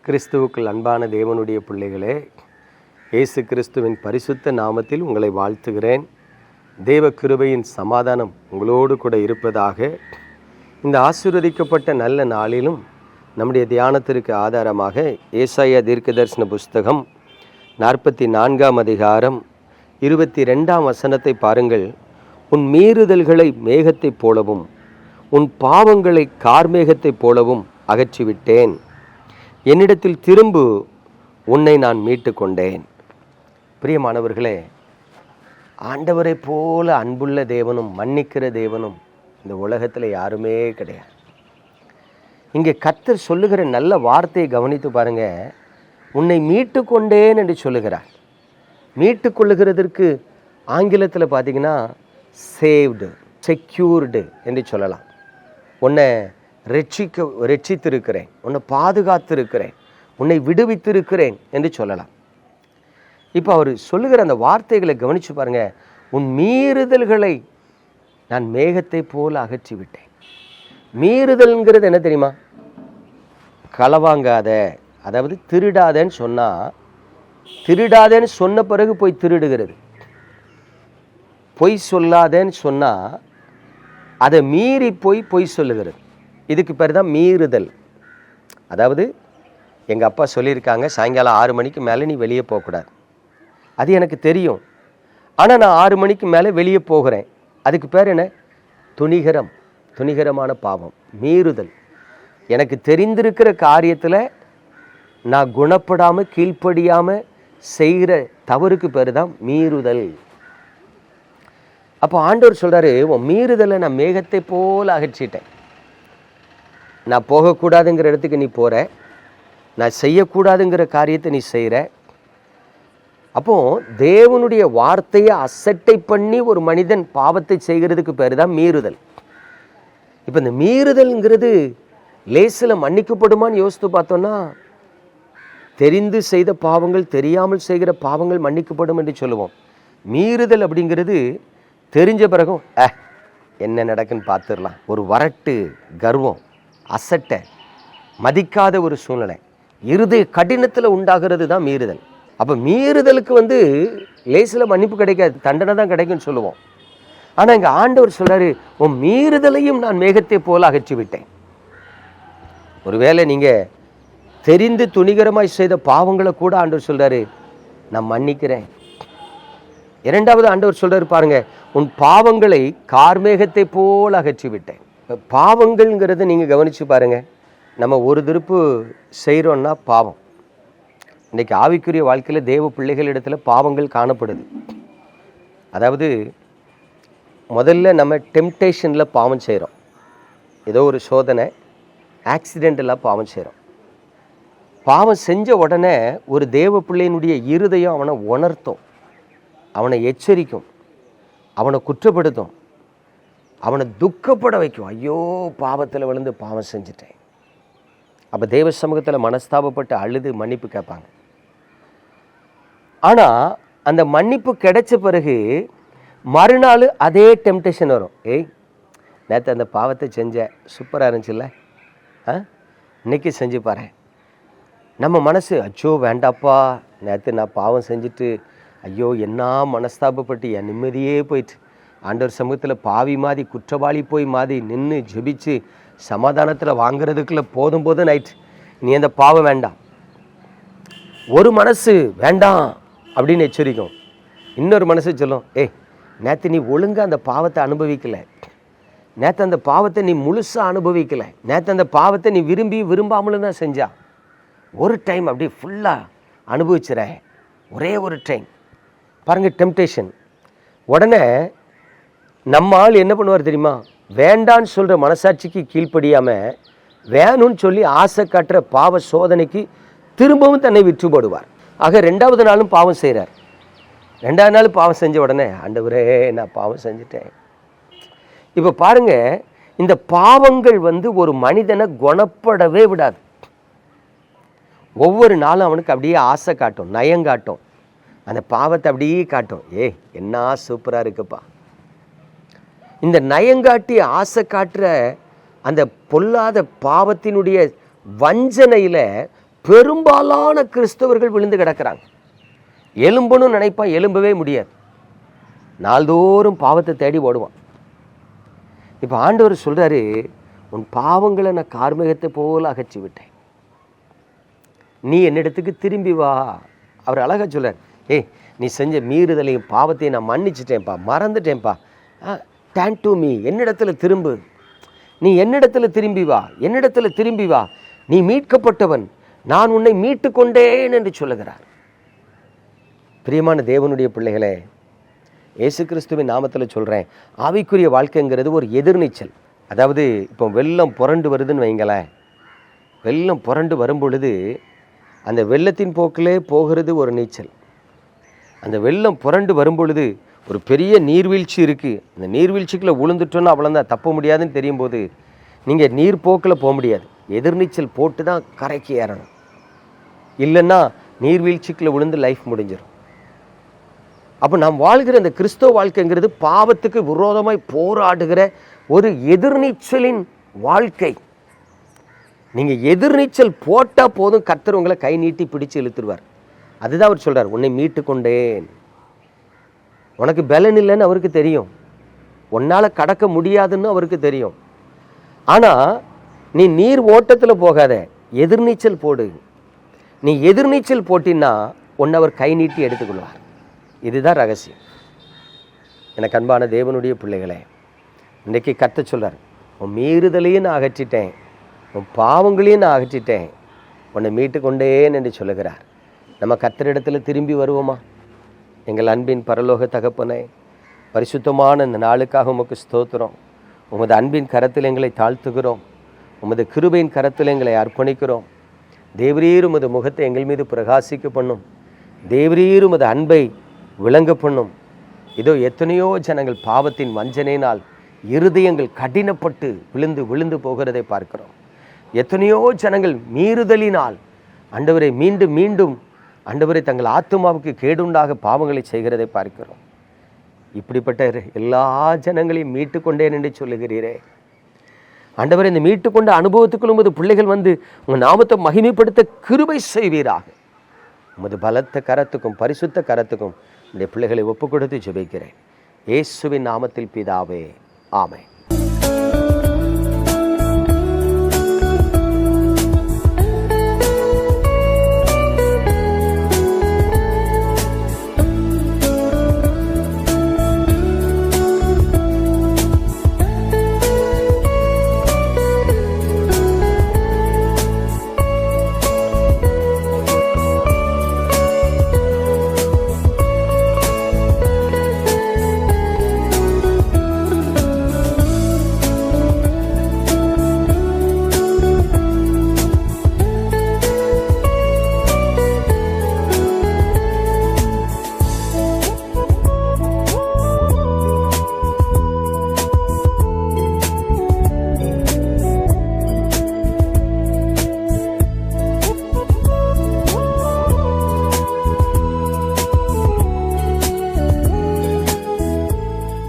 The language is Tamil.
கிறிஸ்துவுக்குள் அன்பான தேவனுடைய பிள்ளைகளே, இயேசு கிறிஸ்துவின் பரிசுத்த நாமத்தில் உங்களை வாழ்த்துகிறேன். தேவ கிருபையின் சமாதானம் உங்களோடு கூட இருப்பதாக. இந்த ஆசீர்வதிக்கப்பட்ட நல்ல நாளிலும் நம்முடைய தியானத்திற்கு ஆதாரமாக ஏசாயா தீர்க்கதரிசன புஸ்தகம் 44ஆம் அதிகாரம் 22ஆம் வசனத்தை பாருங்கள். உன் மீறுதல்களை மேகத்தைப் போலவும் உன் பாவங்களை கார்மேகத்தைப் போலவும் அகற்றிவிட்டேன். என்னிடத்தில் திரும்பு, உன்னை நான் மீட்டு கொண்டேன். பிரியமானவர்களே, ஆண்டவரை போல அன்புள்ள தேவனும் மன்னிக்கிற தேவனும் இந்த உலகத்தில் யாருமே கிடையாது. இங்கே கர்த்தர் சொல்லுகிற நல்ல வார்த்தையை கவனித்து பாருங்க. உன்னை மீட்டு கொண்டேன் என்று சொல்லுகிறார். மீட்டு கொள்ளுகிறதற்கு ஆங்கிலத்தில் பார்த்தீங்கன்னா செக்யூர்டு என்று சொல்லலாம். உன்னை ரட்சித்திருக்கிறேன், உன்னை பாதுகாத்திருக்கிறேன், உன்னை விடுவித்திருக்கிறேன் என்று சொல்லலாம். இப்போ அவர் சொல்லுகிற அந்த வார்த்தைகளை கவனித்து பாருங்க. உன் மீறுதல்களை நான் மேகத்தை போல அகற்றி விட்டேன். மீறுதல்ங்கிறது என்ன தெரியுமா? களவாங்காத, அதாவது திருடாதேன்னு சொன்னால், திருடாதேன்னு சொன்ன பிறகு போய் திருடுகிறது. பொய் சொல்லாதேன்னு சொன்னால் அதை மீறி பொய் சொல்லுகிறது. இதுக்கு பேர் தான் மீறுதல். அதாவது எங்கள் அப்பா சொல்லியிருக்காங்க, சாயங்காலம் 6 மணிக்கு மேலே நீ வெளியே போகக்கூடாது. அது எனக்கு தெரியும். ஆனால் நான் 6 மணிக்கு மேலே வெளியே போகிறேன். அதுக்கு பேர் என்ன? துணிகரமான பாவம், மீறுதல். எனக்கு தெரிந்திருக்கிற காரியத்தில் நான் குணப்படாமல் கீழ்ப்படியாமல் செய்கிற தவறுக்கு பேர் தான் மீறுதல். அப்போ ஆண்டவர் சொல்கிறாரு, உன் மீறுதலை நான் மேகத்தை போல அகற்றிட்டேன். நான் போகக்கூடாதுங்கிற இடத்துக்கு நீ போகிற, நான் செய்யக்கூடாதுங்கிற காரியத்தை நீ செய்கிற. அப்போது தேவனுடைய வார்த்தையை அசட்டை பண்ணி ஒரு மனிதன் பாவத்தை செய்கிறதுக்கு பேர் தான் மீறுதல். இப்போ இந்த மீறுதல்ங்கிறது லேசில் மன்னிக்கப்படுமான்னு யோசித்து பார்த்தோன்னா, தெரிந்து செய்த பாவங்கள், தெரியாமல் செய்கிற பாவங்கள் மன்னிக்கப்படும் என்று சொல்லுவோம். மீறுதல் அப்படிங்கிறது தெரிஞ்ச பிறகும் என்ன நடக்குன்னு பார்த்துடலாம், ஒரு வரட்டு, கர்வம், அசட்டை, மதிக்காத ஒரு சூழ்நிலை, இருதய கடினத்தில் உண்டாகிறது தான் மீறுதல். அப்போ மீறுதலுக்கு லேசில் மன்னிப்பு கிடைக்காது, தண்டனை தான் கிடைக்குன்னு சொல்லுவோம். ஆனால் இங்கே ஆண்டவர் சொல்கிறாரு, உன் மீறுதலையும் நான் மேகத்தை போல அகற்றி விட்டேன். ஒருவேளை நீங்கள் தெரிந்து துணிகரமாய் செய்த பாவங்களை கூட ஆண்டவர் சொல்கிறாரு, நான் மன்னிக்கிறேன். இரண்டாவது ஆண்டவர் சொல்கிறாரு பாருங்க, உன் பாவங்களை கார்மேகத்தை போல அகற்றி விட்டேன். பாவங்கள்ங்கிறது நீங்கள் கவனித்து பாருங்கள். நம்ம ஒரு திருப்பு செய்கிறோன்னா பாவம். இன்றைக்கி ஆவிக்குரிய வாழ்க்கையில் தேவ பிள்ளைகளிடத்தில் பாவங்கள் காணப்படுது. அதாவது முதல்ல நம்ம டெம்டேஷனில் பாவம் செய்கிறோம். ஏதோ ஒரு சோதனை, ஆக்சிடென்டெல்லாம் பாவம் செய்கிறோம். பாவம் செஞ்ச உடனே ஒரு தேவ பிள்ளையினுடைய இருதயம் அவனை உணர்த்தும், அவனை எச்சரிக்கும், அவனை குற்றப்படுத்தும், அவனை துக்கப்பட வைக்கும். ஐயோ, பாவத்தில் விழுந்து பாவம் செஞ்சுட்டேன். அப்போ தேவ சமூகத்தில் மனஸ்தாபப்பட்டு அழுது மன்னிப்பு கேட்பாங்க. ஆனால் அந்த மன்னிப்பு கிடைச்ச பிறகு மறுநாள் அதே டெம்டேஷன் வரும். நேற்று அந்த பாவத்தை செஞ்சேன், சூப்பராக இருந்துச்சுல்ல, இன்னைக்கு செஞ்சு பாரு. நம்ம மனசு, அச்சோ வேண்டாப்பா, நேற்று நான் பாவம் செஞ்சுட்டு ஐயோ என்ன மனஸ்தாபப்பட்டு என் நிம்மதியே போயிட்டு, ஆண்டவர் சமூகத்தில் பாவி மாதிரி, குற்றவாளி போய் மாதிரி நின்று ஜெபிச்சு சமாதானத்தில் வாங்கிறதுக்குள்ளே போதும் நைட், நீ அந்த பாவம் வேண்டாம். ஒரு மனசு வேண்டாம் அப்படின்னு எச்சரிக்கும், இன்னொரு மனசு சொல்லும், நேற்று நீ ஒழுங்காக அந்த பாவத்தை அனுபவிக்கலை, நேற்று அந்த பாவத்தை நீ முழுசாக அனுபவிக்கலை, நேற்று அந்த பாவத்தை நீ விரும்பாமலும் தான் செஞ்சா, ஒரு டைம் அப்படி ஃபுல்லாக அனுபவிச்சுறேன், ஒரே ஒரு டைம். பாருங்கள் டெம்டேஷன். உடனே நம்ம ஆள் என்ன பண்ணுவார் தெரியுமா? வேண்டான்னு சொல்கிற மனசாட்சிக்கு கீழ்ப்படியாமல் வேணும்னு சொல்லி ஆசை காட்டுற பாவ சோதனைக்கு திரும்பவும் தன்னை விற்று போடுவார். ஆக 2வது நாளும் பாவம் செய்கிறார். 2வது நாள் பாவம் செஞ்ச உடனே, ஆண்டவரே நான் பாவம் செஞ்சுட்டேன். இப்போ பாருங்கள், இந்த பாவங்கள் ஒரு மனிதனை குணப்படவே விடாது. ஒவ்வொரு நாளும் அவனுக்கு அப்படியே ஆசை காட்டும், நயங்காட்டும், அந்த பாவத்தை அப்படியே காட்டும். என்ன சூப்பராக இருக்குப்பா. இந்த நயங்காட்டி ஆசை காட்டுற அந்த பொல்லாத பாவத்தினுடைய வஞ்சனையில் பெரும்பாலான கிறிஸ்தவர்கள் விழுந்து கிடக்கிறாங்க. எலும்புன்னு நினைப்பான், எலும்பவே முடியாது. நாள்தோறும் பாவத்தை தேடி ஓடுவான். இப்போ ஆண்டவர் சொல்றாரு, உன் பாவங்களை நான் கார்மேகத்தை போல அகற்றி விட்டேன், நீ என்னிடத்துக்கு திரும்பி வா. அவர் அழகா சொல்றார், நீ செஞ்ச மீறுதலையும் பாவத்தையும் நான் மன்னிச்சிட்டேன்ப்பா, மறந்துட்டேன்ப்பா, டர்ன் டு மீ, என்னிடத்துல திரும்பு, நீ என்னிடத்துல திரும்பி வா, என்னிடத்துல திரும்பி வா, நீ மீட்கப்பட்டவன், நான் உன்னை மீட்டு கொண்டேன் என்று சொல்லுகிறார். பிரியமான தேவனுடைய பிள்ளைகளே, இயேசு கிறிஸ்துவின் நாமத்தில் சொல்கிறேன், ஆவிக்குரிய வாழ்க்கைங்கிறது ஒரு எதிர்நீச்சல். அதாவது இப்போ வெள்ளம் புரண்டு வருதுன்னு வைங்களேன், வெள்ளம் புரண்டு வரும் பொழுது அந்த வெள்ளத்தின் போக்கிலே போகிறது ஒரு நீச்சல். அந்த வெள்ளம் புரண்டு வரும் பொழுது ஒரு பெரிய நீர்வீழ்ச்சி இருக்குது, அந்த நீர்வீழ்ச்சிக்குள்ளே விழுந்துட்டோன்னா அவ்வளோதான், தப்ப முடியாதுன்னு தெரியும் போது நீங்கள் நீர் போக்கில் போக முடியாது, எதிர்நீச்சல் போட்டு தான் கரைக்கு ஏறணும். இல்லைன்னா நீர்வீழ்ச்சிக்குள்ளே விழுந்து லைஃப் முடிஞ்சிடும். அப்போ நாம் வாழ்கிற இந்த கிறிஸ்தவ வாழ்க்கைங்கிறது பாவத்துக்கு விரோதமாய் போராடுகிற ஒரு எதிர்நீச்சலின் வாழ்க்கை. நீங்கள் எதிர்நீச்சல் போட்டால் போதும், கர்த்தர் உங்களை கை நீட்டி பிடிச்சு இழுத்துருவார். அதுதான் அவர் சொல்கிறார், உன்னை மீட்டு கொண்டேன். உனக்கு பலன் இல்லைன்னு அவருக்கு தெரியும், உன்னால் கடக்க முடியாதுன்னு அவருக்கு தெரியும். ஆனால் நீ நீர் ஓட்டத்தில் போகாத, எதிர்நீச்சல் போடு. நீ எதிர்நீச்சல் போட்டின்னா உன்னை அவர் கை நீட்டி எடுத்துக்கொள்வார். இதுதான் ரகசியம். எனக்கு அன்பான தேவனுடைய பிள்ளைகளே, இன்றைக்கி கர்த்தர் சொல்கிறார், உன் மீறுதலையும் நான் அகற்றிட்டேன், உன் பாவங்களையும் நான் அகற்றிட்டேன், உன்னை மீட்டு கொண்டேன் என்று சொல்லுகிறார். நம்ம கர்த்தரிடத்தில் திரும்பி வருவோமா? எங்கள் அன்பின் பரலோக தகப்பனே, பரிசுத்தமான இந்த நாளுக்காக உமக்கு ஸ்தோத்திரம். உமது அன்பின் கரத்தில் எங்களை தாழ்த்துகிறோம், உமது கிருபையின் கரத்தில் எங்களை அர்ப்பணிக்கிறோம். தேவரீர் உமது முகத்தை எங்கள் மீது பிரகாசிக்க பண்ணும், தேவரீர் உமது அன்பை விளங்க பண்ணும். இதோ எத்தனையோ ஜனங்கள் பாவத்தின் வஞ்சனையினால் இருதயங்கள் கடினப்பட்டு விழுந்து விழுந்து போகிறதை பார்க்கிறோம். எத்தனையோ ஜனங்கள் மீறுதலினால் ஆண்டவரை மீண்டும் மீண்டும் ஆண்டவரை தங்கள் ஆத்துமாவுக்கு கேடுண்டாக பாவங்களை செய்கிறதை பார்க்கிறோம். இப்படிப்பட்ட எல்லா ஜனங்களையும் மீட்டு கொண்டேன் என்று சொல்லுகிறீரே ஆண்டவரை, இந்த மீட்டுக்கொண்ட அனுபவத்துக்குள் உமது பிள்ளைகள் வந்து உங்கள் நாமத்தை மகிமைப்படுத்த கிருபை செய்வீராக. உமது பலத்த கரத்துக்கும் பரிசுத்த கரத்துக்கும் இந்த பிள்ளைகளை ஒப்பு கொடுத்து ஜெபிக்கிறேன், இயேசுவின் நாமத்தில் பிதாவே, ஆமென்.